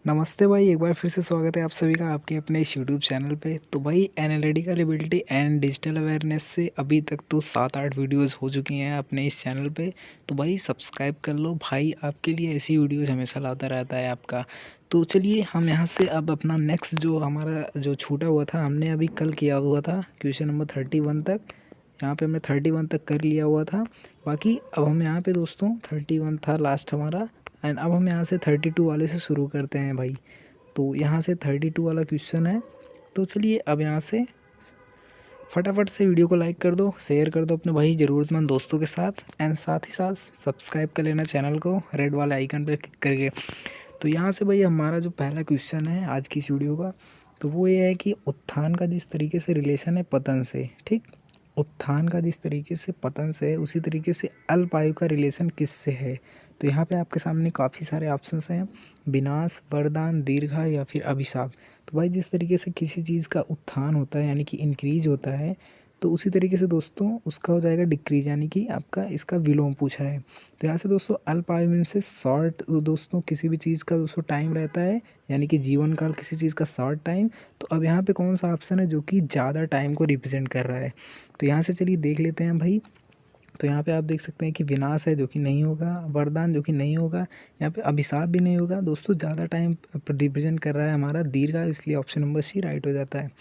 नमस्ते भाई, एक बार फिर से स्वागत है आप सभी का आपके अपने इस यूट्यूब चैनल पे। तो भाई analytical ability and digital awareness से अभी तक तो 7-8 वीडियोस हो चुकी हैं अपने इस चैनल पे। तो भाई सब्सक्राइब कर लो भाई, आपके लिए ऐसी वीडियोस हमेशा लाता रहता है आपका। तो चलिए हम यहाँ से अब अपना नेक्स्ट जो हमारा जो छूटा हुआ था, हमने अभी कल किया हुआ था क्वेश्चन नंबर 31 तक। यहाँ पे हमने 31 तक कर लिया हुआ था। बाकी अब हम यहाँ पे दोस्तों 31 था लास्ट हमारा, एंड अब हम यहाँ से 32 वाले से शुरू करते हैं भाई। तो यहाँ से 32 वाला क्वेश्चन है। तो चलिए अब यहाँ से फटाफट से वीडियो को लाइक कर दो, शेयर कर दो अपने भाई ज़रूरतमंद दोस्तों के साथ, एंड साथ ही साथ सब्सक्राइब कर लेना चैनल को रेड वाले आइकन पर क्लिक करके। तो यहाँ से भाई हमारा जो पहला क्वेश्चन है आज की इस वीडियो का, तो वो ये है कि उत्थान का जिस तरीके से रिलेशन है पतन से, ठीक, उत्थान का जिस तरीके से पतन से है उसी तरीके से अल्प आयु का रिलेशन किससे है। तो यहाँ पे आपके सामने काफ़ी सारे ऑप्शंस हैं, विनाश, वरदान, दीर्घा या फिर अभिशाप। तो भाई जिस तरीके से किसी चीज़ का उत्थान होता है यानी कि इंक्रीज होता है, तो उसी तरीके से दोस्तों उसका हो जाएगा डिक्रीज, यानी कि आपका इसका विलोम पूछा है। तो यहाँ से दोस्तों अल्प आयु में से शॉर्ट, दोस्तों किसी भी चीज़ का दोस्तों टाइम रहता है, यानी कि जीवन काल किसी चीज़ का शॉर्ट टाइम। तो अब यहाँ पे कौन सा ऑप्शन है जो कि ज़्यादा टाइम को रिप्रेजेंट कर रहा है। तो यहाँ से चलिए देख लेते हैं भाई। तो यहाँ पे आप देख सकते हैं कि विनाश है जो कि नहीं होगा, वरदान जो कि नहीं होगा, यहाँ पे अभिशाप भी नहीं होगा दोस्तों, ज़्यादा टाइम रिप्रेजेंट कर रहा है हमारा दीर्घा, इसलिए ऑप्शन नंबर सी राइट हो जाता है।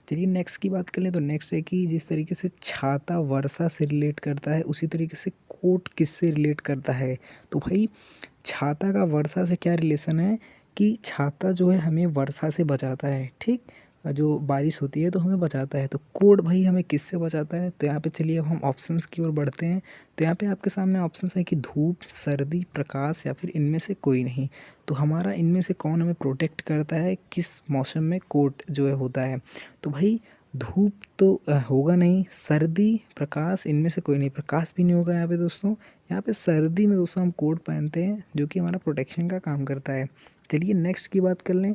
चलिए नेक्स्ट की बात कर लें। तो नेक्स्ट है कि जिस तरीके से छाता वर्षा से रिलेट करता है उसी तरीके से कोट किससे रिलेट करता है। तो भाई छाता का वर्षा से क्या रिलेशन है कि छाता जो है हमें वर्षा से बचाता है, ठीक, जो बारिश होती है तो हमें बचाता है। तो कोड भाई हमें किससे बचाता है। तो यहाँ पे चलिए अब हम ऑप्शंस की ओर बढ़ते हैं। तो यहाँ पे आपके सामने ऑप्शंस है कि धूप, सर्दी, प्रकाश या फिर इनमें से कोई नहीं। तो हमारा इनमें से कौन हमें प्रोटेक्ट करता है किस मौसम में कोट जो है होता है। तो भाई धूप तो होगा नहीं, सर्दी, प्रकाश, इनमें से कोई नहीं, प्रकाश भी नहीं होगा यहाँ पे दोस्तों। यहाँ पे सर्दी में दोस्तों हम कोट पहनते हैं जो कि हमारा प्रोटेक्शन का काम करता है। चलिए नेक्स्ट की बात कर लें।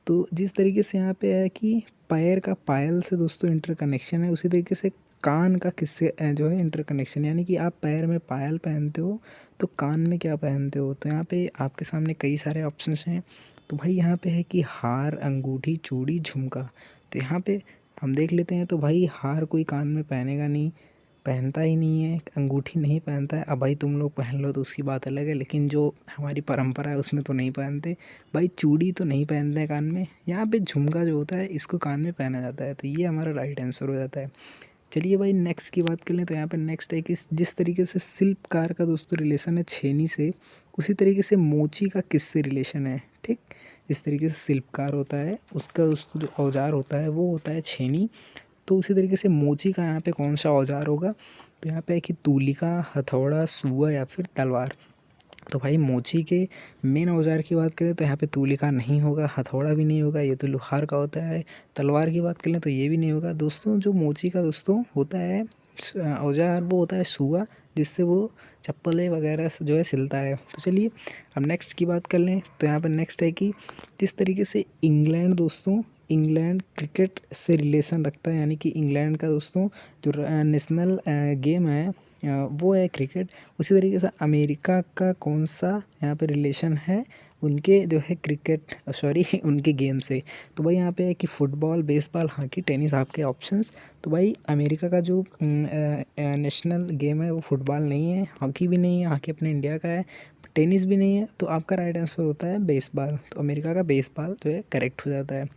तो जिस तरीके से यहाँ पे है कि पैर का पायल से दोस्तों इंटरकनेक्शन है, उसी तरीके से कान का किससे जो है इंटरकनेक्शन, यानी कि आप पैर में पायल पहनते हो तो कान में क्या पहनते हो। तो यहाँ पे आपके सामने कई सारे ऑप्शंस हैं। तो भाई यहाँ पे है कि हार, अंगूठी, चूड़ी, झुमका। तो यहाँ पे हम देख लेते हैं। तो भाई हार कोई कान में पहनेगा नहीं, पहनता ही नहीं है, अंगूठी नहीं पहनता है। अब भाई तुम लोग पहन लो तो उसकी बात अलग है, लेकिन जो हमारी परंपरा है उसमें तो नहीं पहनते। भाई चूड़ी तो नहीं पहनते हैं कान में। यहाँ पे झुमका जो होता है इसको कान में पहना जाता है। तो ये हमारा राइट आंसर हो जाता है। चलिए भाई नेक्स्ट की बात कर लें। तो यहाँ पे नेक्स्ट है कि जिस तरीके से शिल्पकार का दोस्तों रिलेशन है छेनी से, उसी तरीके से मोची का किससे रिलेशन है, ठीक। जिस तरीके से शिल्पकार होता है उसका दोस्तों जो औजार होता है वो होता है छेनी। तो उसी तरीके से मोची का यहाँ पे कौन सा औजार होगा। तो यहाँ पे है कि तूलिका, हथौड़ा, सूआ या फिर तलवार। तो भाई मोची के मेन औजार की बात करें तो यहाँ पे तूलिका नहीं होगा, हथौड़ा भी नहीं होगा, ये तो लोहार का होता है। तलवार की बात करें तो ये भी नहीं होगा दोस्तों। जो मोची का दोस्तों होता है औजार वो होता है सूआ, जिससे वो चप्पलें वगैरह जो है सिलता है। तो चलिए अब नेक्स्ट की बात कर लें। तो यहाँ पर नेक्स्ट है कि जिस तरीके से इंग्लैंड दोस्तों, इंग्लैंड क्रिकेट से रिलेशन रखता है, यानी कि इंग्लैंड का दोस्तों जो नेशनल गेम है वो है क्रिकेट। उसी तरीके से अमेरिका का कौन सा यहाँ पे रिलेशन है उनके जो है क्रिकेट, सॉरी उनके गेम से। तो भाई यहाँ पे है कि फुटबॉल, बेसबॉल, हॉकी, टेनिस आपके ऑप्शंस। तो भाई अमेरिका का जो नेशनल गेम है वो फुटबॉल नहीं है, हॉकी भी नहीं है, हॉकी अपने इंडिया का है, टेनिस भी नहीं है। तो आपका राइट आंसर होता है बेसबॉल। तो अमेरिका का बेसबॉल जो है करेक्ट हो जाता है।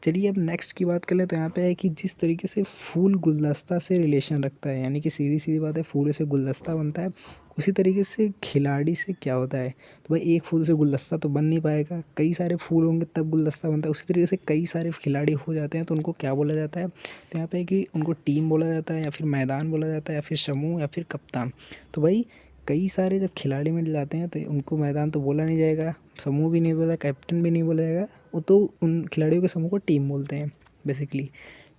चलिए अब नेक्स्ट की बात कर लें। तो यहाँ पे है कि जिस तरीके से फूल गुलदस्ता से रिलेशन रखता है, यानी कि सीधी सीधी बात है फूल से गुलदस्ता बनता है, उसी तरीके से खिलाड़ी से क्या होता है। तो भाई एक फूल से गुलदस्ता तो बन नहीं पाएगा, कई सारे फूल होंगे तब गुलदस्ता बनता है। उसी तरीके से कई सारे खिलाड़ी हो जाते हैं तो उनको क्या बोला जाता है। तो यहाँ पे है कि उनको टीम बोला जाता है या फिर मैदान बोला जाता है या फिर समूह या फिर कप्तान। तो भाई कई सारे जब खिलाड़ी मिल जाते हैं तो उनको मैदान तो बोला नहीं जाएगा, समूह भी नहीं बोला, कैप्टन भी नहीं बोला जाएगा, वो तो उन खिलाड़ियों के समूह को टीम बोलते हैं बेसिकली।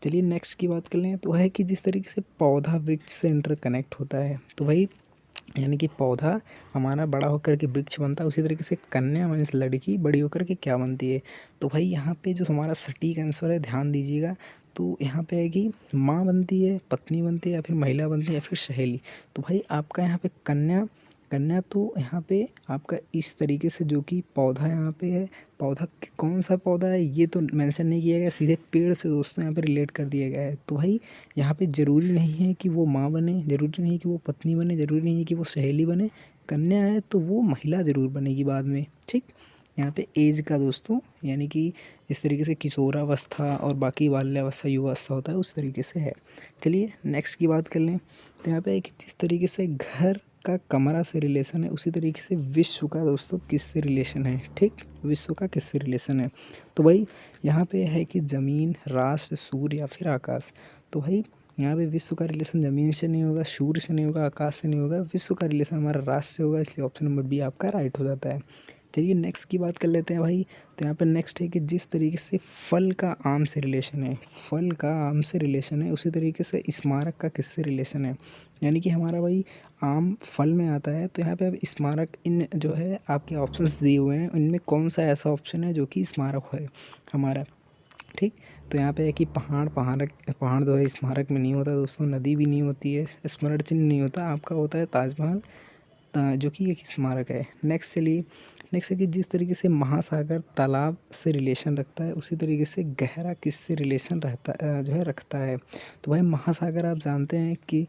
चलिए नेक्स्ट की बात कर लें। तो है कि जिस तरीके से पौधा वृक्ष से इंटरकनेक्ट होता है, तो भाई यानी कि पौधा हमारा बड़ा होकर के वृक्ष बनता है, उसी तरीके से कन्या मीन्स लड़की बड़ी होकर के क्या बनती है। तो भाई यहाँ पे जो हमारा सटीक आंसर है ध्यान दीजिएगा। तो यहाँ पे है कि माँ बनती है, पत्नी बनती है या फिर महिला बनती है या फिर सहेली। तो भाई आपका यहाँ पे कन्या कन्या तो यहाँ पे आपका इस तरीके से जो कि पौधा यहाँ पे है, पौधा कौन सा पौधा है ये तो मेंशन नहीं किया गया, सीधे पेड़ से दोस्तों यहाँ पे रिलेट कर दिया गया है। तो भाई यहाँ पे ज़रूरी नहीं है कि वो माँ बने, ज़रूरी नहीं है कि वो पत्नी बने, ज़रूरी नहीं है कि वो सहेली बने। कन्या है तो वो महिला ज़रूर बनेगी बाद में, ठीक। यहाँ पे एज का दोस्तों यानी कि इस तरीके से किशोरावस्था और बाकी बाल्यावस्था युवावस्था होता है उस तरीके से है। चलिए नेक्स्ट की बात कर लें तो यहाँ पे जिस तरीके से घर का कमरा से रिलेशन है उसी तरीके से विश्व का दोस्तों किससे रिलेशन है, ठीक। विश्व का किससे रिलेशन है, तो भाई यहाँ पे है कि ज़मीन, राष्ट्र, सूर्य या फिर आकाश। तो भाई यहाँ पे विश्व का रिलेशन ज़मीन से नहीं होगा, सूर्य से नहीं होगा, आकाश से नहीं होगा, विश्व का रिलेशन हमारा राष्ट्र से होगा, इसलिए ऑप्शन नंबर बी आपका राइट हो जाता है। चलिए नेक्स्ट की बात कर लेते हैं भाई। तो यहाँ पर नेक्स्ट है कि जिस तरीके से फल का आम से रिलेशन है, फल का आम से रिलेशन है उसी तरीके से स्मारक का किससे रिलेशन है। यानी कि हमारा भाई आम फल में आता है, तो यहाँ पे अब स्मारक इन जो है आपके ऑप्शंस दिए हुए हैं इनमें कौन सा ऐसा ऑप्शन है जो कि स्मारक है हमारा, ठीक। तो यहाँ पे है कि पहाड़ जो है स्मारक में नहीं होता दोस्तों, नदी भी नहीं होती है, स्मरण चिन्ह नहीं होता, आपका होता है ताजमहल जो कि एक स्मारक है। नेक्स्ट चलिए नेक्स्ट है कि जिस तरीके से महासागर तालाब से रिलेशन रखता है उसी तरीके से गहरा किससे रिलेशन रहता जो है रखता है। तो भाई महासागर आप जानते हैं कि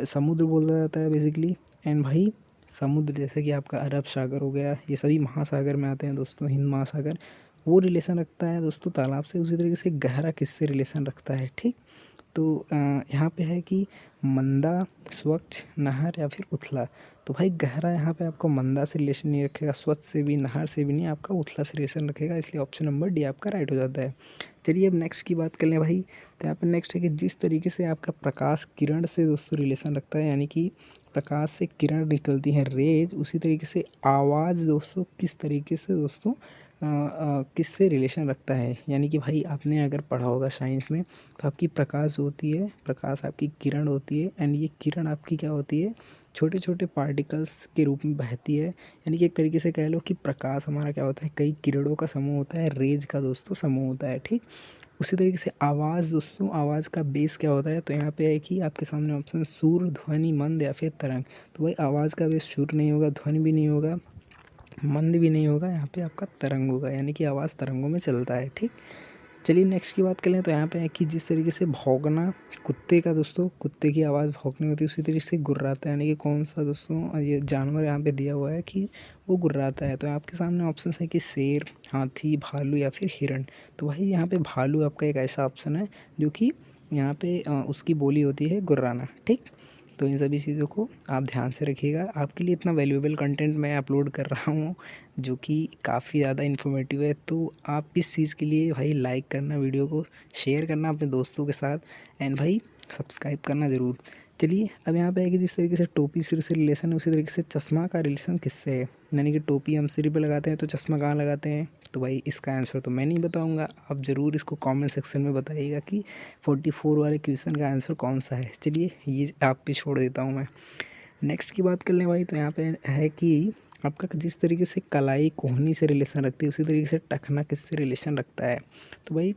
समुद्र बोला जाता है बेसिकली, एंड भाई समुद्र जैसे कि आपका अरब सागर हो गया, ये सभी महासागर में आते हैं दोस्तों, हिंद महासागर वो रिलेशन रखता है दोस्तों तालाब से। उसी तरीके से गहरा किससे रिलेशन रखता है, ठीक। तो यहाँ पे है कि मंदा, स्वच्छ, नहर या फिर उथला। तो भाई गहरा यहाँ पे आपको मंदा से रिलेशन नहीं रखेगा, स्वच्छ से भी, नहर से भी नहीं, आपका उथला से रिलेशन रखेगा, इसलिए ऑप्शन नंबर डी आपका राइट हो जाता है। चलिए अब नेक्स्ट की बात कर लें भाई। तो यहाँ पे नेक्स्ट है कि जिस तरीके से आपका प्रकाश किरण से दोस्तों रिलेशन रखता है, यानी कि प्रकाश से किरण निकलती हैं रेज, उसी तरीके से आवाज़ दोस्तों किस तरीके से दोस्तों किससे रिलेशन रखता है। यानी कि भाई आपने अगर पढ़ा होगा साइंस में तो आपकी प्रकाश होती है, प्रकाश आपकी किरण होती है, एंड ये किरण आपकी क्या होती है, छोटे छोटे पार्टिकल्स के रूप में बहती है। यानी कि एक तरीके से कह लो कि प्रकाश हमारा क्या होता है, कई किरणों का समूह होता है, रेज का दोस्तों समूह होता है, ठीक। उसी तरीके से आवाज़ दोस्तों, आवाज़ का बेस क्या होता है, तो यहाँ पे है कि आपके सामने ऑप्शन सुर, ध्वनि, मंद या फिर तरंग। तो भाई आवाज़ का बेस सुर नहीं होगा, ध्वनि भी नहीं होगा, मंद भी नहीं होगा, यहाँ पे आपका तरंग होगा, यानी कि आवाज़ तरंगों में चलता है, ठीक। चलिए नेक्स्ट की बात कर लें। तो यहाँ पे है कि जिस तरीके से भौंकना कुत्ते का दोस्तों, कुत्ते की आवाज़ भौंकनी होती है उसी तरीके से गुर्राता है, यानी कि कौन सा दोस्तों ये जानवर यहाँ पे दिया हुआ है कि वो गुर्राता है। तो आपके सामने ऑप्शन है कि शेर, हाथी, भालू या फिर हिरण। तो भाई यहाँ पे भालू आपका एक ऐसा ऑप्शन है जो कि यहाँ पे उसकी बोली होती है गुर्राना, ठीक। तो इन सभी चीज़ों को आप ध्यान से रखिएगा। आपके लिए इतना वैल्यूएबल कंटेंट मैं अपलोड कर रहा हूँ जो कि काफ़ी ज़्यादा इन्फॉर्मेटिव है, तो आप इस चीज़ के लिए भाई लाइक करना, वीडियो को शेयर करना अपने दोस्तों के साथ, एंड भाई सब्सक्राइब करना ज़रूर। चलिए अब यहाँ पे है कि जिस तरीके से टोपी सिर से रिलेशन है उसी तरीके से चश्मा का रिलेशन किससे है। यानी कि टोपी हम सिर पे लगाते हैं तो चश्मा कहाँ लगाते हैं। तो भाई इसका आंसर तो मैं नहीं बताऊंगा, आप ज़रूर इसको कमेंट सेक्शन में बताइएगा कि 44 वाले क्वेश्चन का आंसर कौन सा है। चलिए ये आप पे छोड़ देता हूँ मैं। नेक्स्ट की बात कर लें भाई। तो यहाँ पे है कि आपका जिस तरीके से कलाई कोहनी से रिलेशन रखती है उसी तरीके से टखना किससे रिलेशन रखता है। तो भाई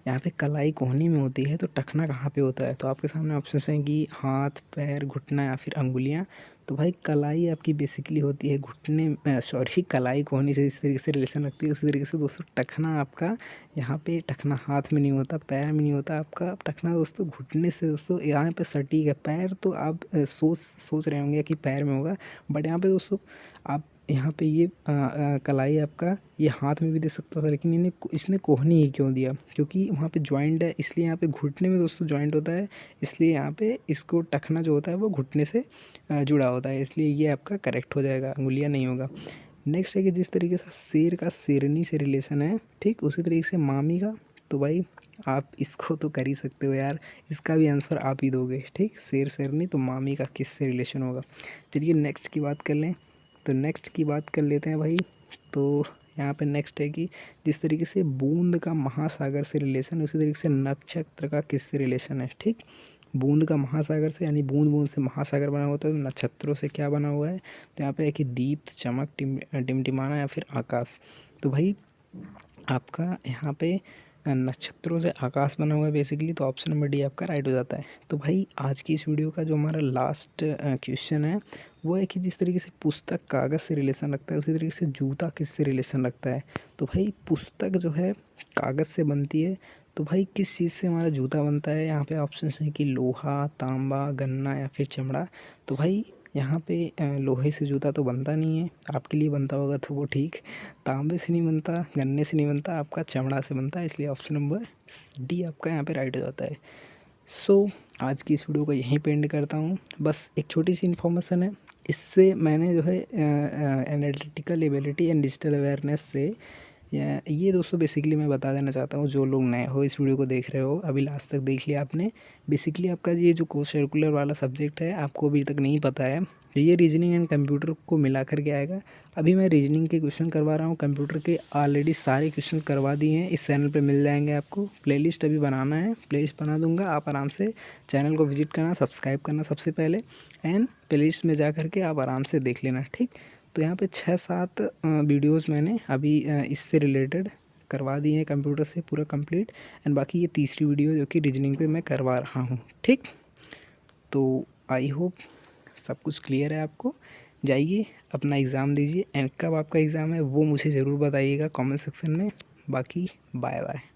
यहाँ पे कलाई कोहनी में होती है तो टखना कहाँ पे होता है। तो आपके सामने ऑप्शन हैं कि हाथ, पैर, घुटना या फिर अंगुलियाँ। तो भाई कलाई आपकी बेसिकली होती है घुटने, सॉरी कलाई कोहनी से इस तरीके से रिलेशन रखती है उसी तरीके से दोस्तों टखना आपका यहाँ पे टखना हाथ में नहीं होता, पैर में नहीं होता, आपका टखना दोस्तों घुटने से दोस्तों यहाँ पे सटीक है। पैर तो आप सोच रहे होंगे कि पैर में होगा, बट यहाँ पे दोस्तों आप यहाँ पे ये कलाई आपका ये हाथ में भी दे सकता था, लेकिन इसने कोहनी ही क्यों दिया, क्योंकि वहाँ पे जॉइंट है, इसलिए यहाँ पे घुटने में दोस्तों जॉइंट होता है, इसलिए यहाँ पे इसको टखना जो होता है वो घुटने से जुड़ा होता है, इसलिए ये आपका करेक्ट हो जाएगा, अंगुलियाँ नहीं होगा। नेक्स्ट है कि जिस तरीके से शेर का शेरनी से रिलेशन है, ठीक उसी तरीके से मामी का। तो भाई आप इसको तो कर ही सकते हो यार, इसका भी आंसर आप ही दोगे, ठीक। शेर शेरनी तो मामी का किससे रिलेशन होगा। चलिए नेक्स्ट की बात कर लें। तो नेक्स्ट की बात कर लेते हैं भाई। तो यहाँ पे नेक्स्ट है कि जिस तरीके से बूंद का महासागर से रिलेशन उसी तरीके से नक्षत्र का किससे रिलेशन है, ठीक। बूंद का महासागर से यानी बूंद बूंद से महासागर बना होता है, तो नक्षत्रों से क्या बना हुआ है। तो यहाँ पे है कि दीप्त, चमक, टिमटिमाना या फिर आकाश। तो भाई आपका यहाँ पे नक्षत्रों से आकाश बना हुआ है बेसिकली, तो ऑप्शन नंबर डी आपका राइट हो जाता है। तो भाई आज की इस वीडियो का जो हमारा लास्ट क्वेश्चन है वो है कि जिस तरीके से पुस्तक कागज़ से रिलेशन रखता है उसी तरीके से जूता किससे रिलेशन रखता है। तो भाई पुस्तक जो है कागज़ से बनती है, तो भाई किस चीज़ से हमारा जूता बनता है? यहाँ पे ऑप्शंस हैं कि लोहा, तांबा, गन्ना या फिर चमड़ा। तो भाई यहाँ पे लोहे से जूता तो बनता नहीं है, आपके लिए बनता होगा तो वो ठीक। तांबे से नहीं बनता, गन्ने से नहीं बनता, आपका चमड़ा से बनता है, इसलिए ऑप्शन नंबर डी आपका यहाँ पे राइट हो जाता है। सो आज की इस वीडियो को यहीं पे एंड करता हूँ। बस एक छोटी सी इन्फॉर्मेशन है, इससे मैंने जो है analytical ability and digital awareness से ये दोस्तों बेसिकली मैं बता देना चाहता हूँ, जो लोग नए हो इस वीडियो को देख रहे हो, अभी लास्ट तक देख लिया आपने। बेसिकली आपका ये जो को सर्कुलर वाला सब्जेक्ट है आपको अभी तक नहीं पता है, तो ये रीजनिंग एंड कंप्यूटर को मिला करके आएगा। अभी मैं रीजनिंग के क्वेश्चन करवा रहा हूँ, कंप्यूटर के ऑलरेडी सारे क्वेश्चन करवा दिए हैं, इस चैनल पे मिल जाएंगे आपको। प्लेलिस्ट अभी बनाना है, प्लेलिस्ट बना दूंगा, आप आराम से चैनल को विजिट करना, सब्सक्राइब करना सबसे पहले, एंड प्लेलिस्ट में जा करके आप आराम से देख लेना, ठीक। तो यहाँ पे 6-7 वीडियोज़ मैंने अभी इससे रिलेटेड करवा दिए हैं, कंप्यूटर से पूरा कंप्लीट। एंड बाकी ये तीसरी वीडियो जो कि रीजनिंग पे मैं करवा रहा हूँ, ठीक। तो आई होप सब कुछ क्लियर है आपको। जाइए अपना एग्ज़ाम दीजिए, एंड कब आपका एग्ज़ाम है वो मुझे ज़रूर बताइएगा कमेंट सेक्शन में। बाकी बाय बाय।